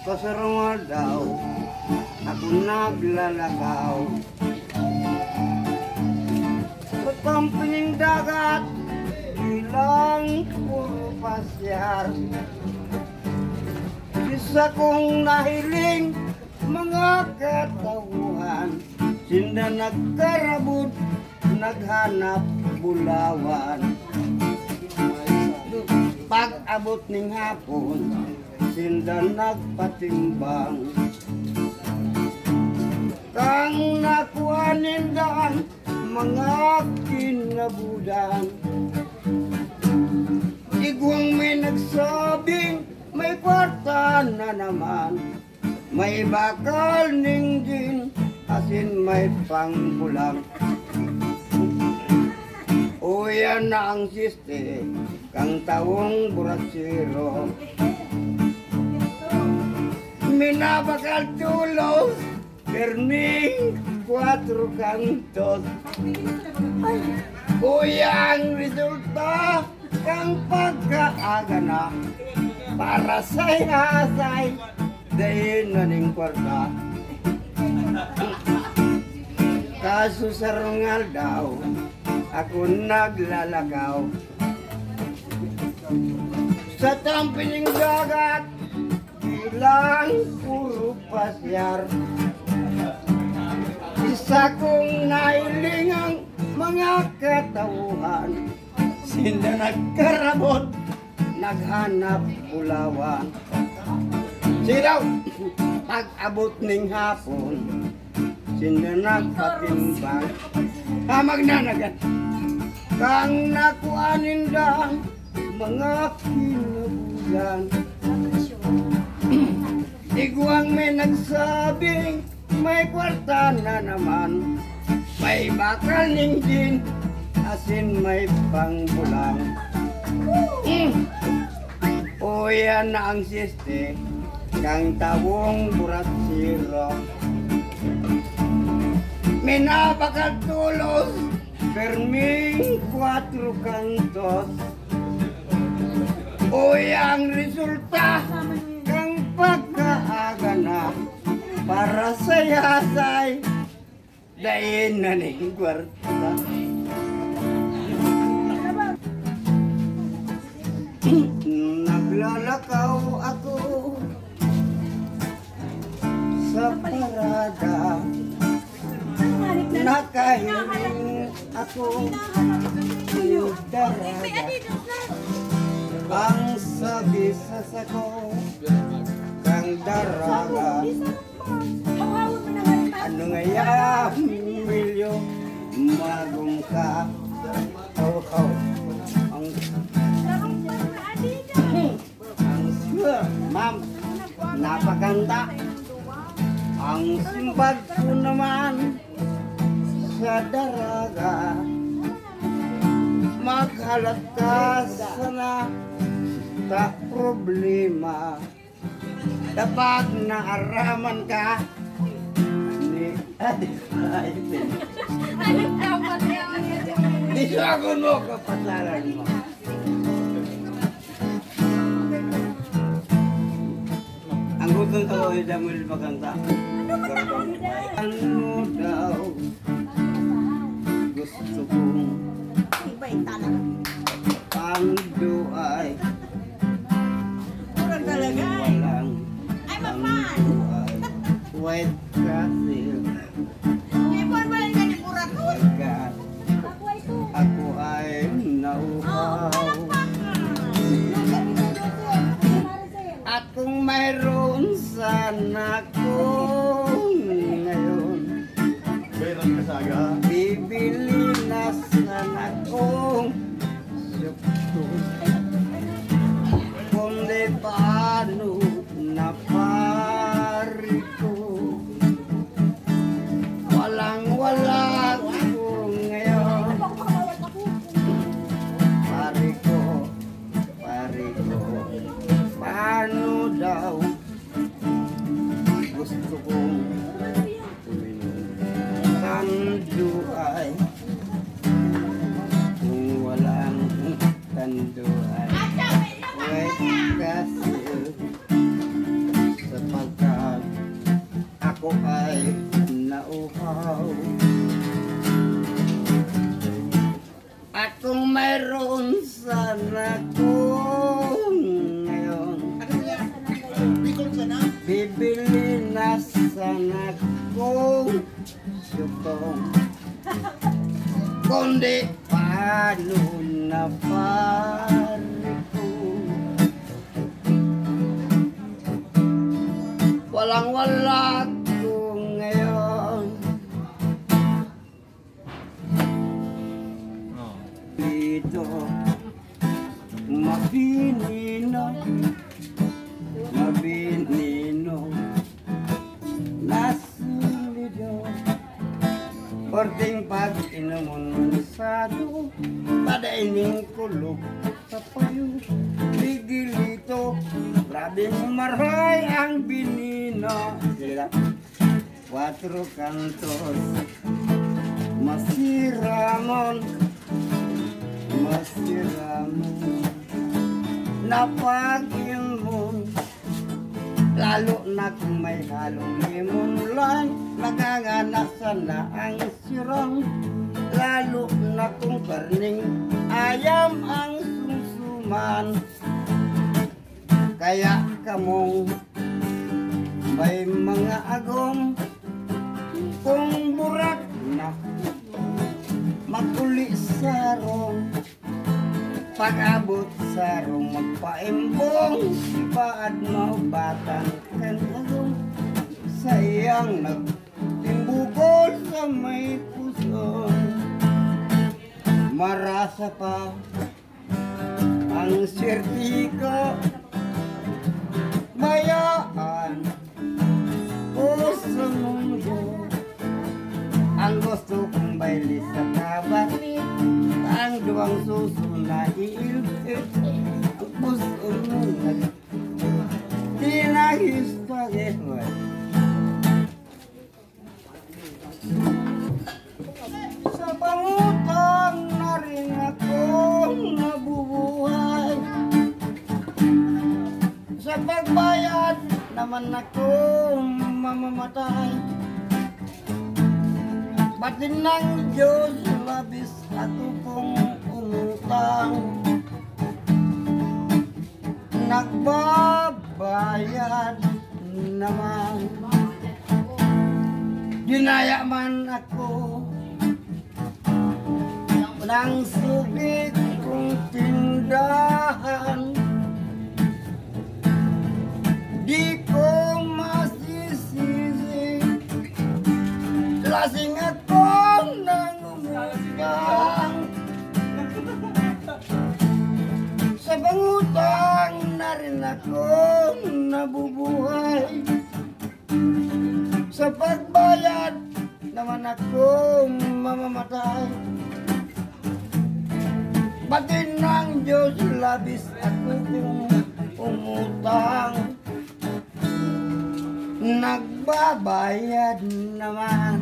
kasarungal daw, ako naglalagaw. Sa kampining dagat, bilang puro pasyar. Isa kong nahiling, mga katauhan, sinda nagkarabot, naghanap bulawan. Pag-abot ning hapon, sinda nagpatimbang. Kang nakuha nindaan, mga kinabudan. Igwang may nagsabing, may kwarta na naman. May bakal ning gin, asin may pangbulang. O yan na ang siste, kang taong buratsiro. Minabakal tulos, perning 4 kantos. O yang resulta, kang pagkaaga na, para say-asay, dahil na ning kwarta. Kaso sa rungal daw, ako naglalagaw. Sa tampiling dagat, bilang puro pasyar. Isa kong nailingang mga katauhan, sila nagkarabot, naghanap bulawan. Silaw, pag-abot ning hapon, sila nagpatimbang. Magnanagan, kang nakuanin lang, mga kinabulan. Igwang may nagsabing, may kwarta na naman. May bakal ning gin, asin may pangbulang. O yan na ang siste, kang tawong buratsiro. Minabakal tulos, perming 4 kantos. O yang resulta, kang pagkaaga na, para sayasay, dahil na ning kwarta. Naglalakaw ako sa parada, nakahiling ako ng daraga. Ang sabi sa sako kang daraga, ano ngayang milyo magong ka. Ma'am, napaganda. Ang simbag ko naman sa daraga, maghalat ka sana sa problema. Dapat naaraman ka ni Adelaide. Di ako mo kapasaran mo. Ang gutong tao ay damil maganda. Ano daw gusto kong pangduay, walang pangduay. White Castle, pagkat ako ay nauhaw. At kung mayroon sana ko ngayon, bibili na sana kong suktos. Kung di paano na pari ko, walang-wala ko ngayon. Pari ko, paano daw gusto kong uminom? Tanduay, kung walang tanduay. White Castle sa sanak kong sukong kundi paano na pare ko. Walang-wala ko ngayon dito mabinino nasulido porting pag inumon sado pada ining kulog sa payo bigilito grabing maray ang binino sila 4 kantos masiramon napag-imon lalo na kung may halong limon lang naganganasan na ang sirang lalo na kung karning ayam ang sumsuman kaya kamong may mga agom kung burak na maguli sarong pag-abot sarong magpaimbong ibaad mo batang kanagong sayang nagtimbukol sa may puso marasa pa ang sirtiko bayaan o sa mundo ang gusto kong baili sa kabati ang duwang suso na iilpit ang puso mo tinahistagehon sa pangutang na rin akong nabubuhay sa pagbayad naman akong mamamatay pati ng Diyos labis ako kong umutang nagbabayad naman dinaya man ako ng sugit kong tindahan di ko masisisi lasing akong nangungugang sa pangutang na rin akong nabubuhay sa pagbayad naman akong mamamatay pati ng Diyos labis ako kong umutang nagbabayad naman